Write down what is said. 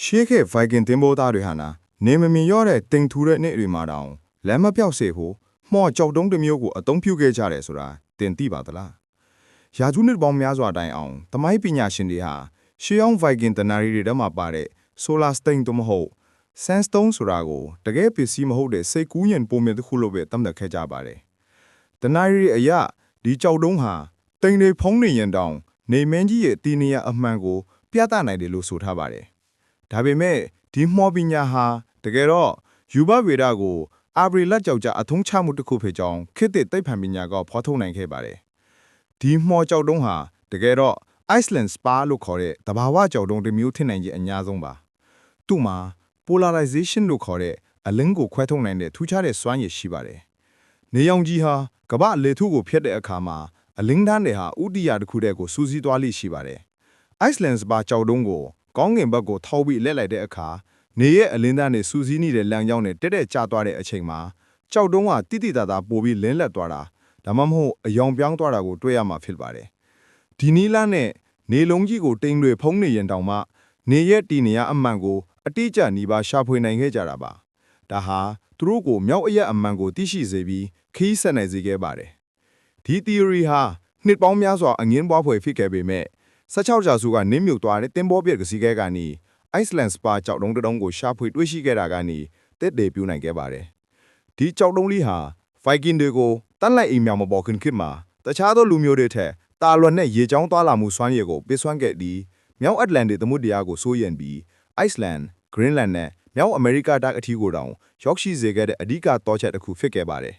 ရှေးခေတ် Viking သင်္ဘောသားတွေဟာနေမမြင်ရောတဲ့တင်ထူတဲ့နေ့တွေမှာတောင်လမ်းမပြောက်စေဖို့မှော်ကြောက်တုံးတစ်မျိုးကိုအသုံးပြုခဲ့ကြတယ်ဆိုတာတင်သိပါသလားရာစုနှစ်ပေါင်းများစွာတိုင်အောင်သမိုင်းပညာရှင်တွေဟာရှေးဟောင်း Viking တနာရီတွေထဲမှာပါတဲ့ Solar Stain တို့မဟုတ် Sandstone ဆိုတာကိုတကယ်ပစ္စည်းမဟုတ်တဲ့စိတ်ကူးယဉ်ပုံမြင်တစ်ခုလိုပဲသတ်မှတ်ခဲ့ကြပါတယ်တနာရီအရာဒီကြောက်တုံးဟာတိမ်တွေဖုံးနေရင်တောင်နေမင်းကြီးရဲ့တီနီယာအမှန်ကိုပြသနိုင်တယ်လို့ဆိုထားပါတယ်ဒါပေမဲ့ဒီမှော်ပညာဟာတကယ်တော့ယူဘဝေဒကိုအာဘရီလက်ကြောက်ကြအထုံးချမှုတစ်ခုဖြစ်ကြောင်းခေတ်သစ်သိပ္ပံပညာကဖော်ထုတ်နိုင်ခဲ့ပါတယ်ဒီမှော်ကြောက်တုံးဟာတကယ်တော့ Iceland Spar လို့ခေါ်တဲ့တဘာဝကြောက်တုံးတစ်မျိုးထင်နိုင်ခြင်းအများဆုံးပါသူ့မှာ polarization လို့ခေါ်တဲ့အလင်းကိုခွဲထုတ်နိုင်တဲ့ထူးခြားတဲ့စွမ်းရည်ရှိပါတယ်နေရောင်ကြီးဟာကမ္ဘာလေထုကိုဖျက်တဲ့အခါမှာအလင်းတန်းတွေဟာဥတီယာတစ်ခုတည်းကိုစူးစီးသွားလိမ့်ရှိပါတယ် Iceland Spar ကြောက်တုံးကိုကောင်းကင်ဘက်ကိုထောက်ပြီးလှည့်လိုက်တဲ့အခါနေရဲ့အလင်းသားနဲ့စူးစီးနေတဲ့လမ်းကြောင်းနဲ့တက်တက်ကျသွားတဲ့အချိန်မှာကြောက်တုံးကတိတိတသာပိုပြီးလင်းလက်သွားတာဒါမှမဟုတ်အယောင်ပြောင်းသွားတာကိုတွေ့ရမှာဖြစ်ပါတယ်ဒီနီလာနဲ့နေလုံးကြီးကိုတိမ်တွေဖုံးနေရင်တောင်မှနေရဲ့တီနေရအမှန်ကိုအတိအကျနီးပါးရှာဖွေနိုင်ခဲ့ကြတာပါဒါဟာသူတို့ကိုမြောက်အရက်အမှန်ကိုသိရှိစေပြီးခီးဆက်နိုင်စေခဲ့ပါတယ်ဒီ theory ဟာနှစ်ပေါင်းများစွာအငင်းပွားဖွယ်ဖြစ်ခဲ့ပေမဲ့16ကြာစုကနင်းမြုပ်သွားတဲ့တင်ပေါ်ပြက်ကစီးခဲကနေ Iceland Spar ကြောက်တုံးတစ်တုံးကိုရှာဖွေတွေ့ရှိခဲ့တာကနေတက်တယ်ပြူနိုင်ခဲ့ပါတယ်ဒီကြောက်တုံးလေးဟာ Viking တွေကိုတတ်လိုက်အိမ်မြောင်မပေါ်ခင်ခေတ်မှာတခြားသောလူမျိုးတွေထက်တာလွန်နဲ့ရေချောင်းသွားလာမှုစွမ်းရည်ကိုပေးစွမ်းခဲ့ပြီးမြောက်အတ္တလန်တိသမုဒ္ဒရာကိုစိုးရင်ပြီး Iceland, Greenland နဲ့မြောက်အမေရိကတိုက်အထီးကိုတောင်ရောက်ရှိစေခဲ့တဲ့အဓိကသောချက်တစ်ခုဖြစ်ခဲ့ပါတယ်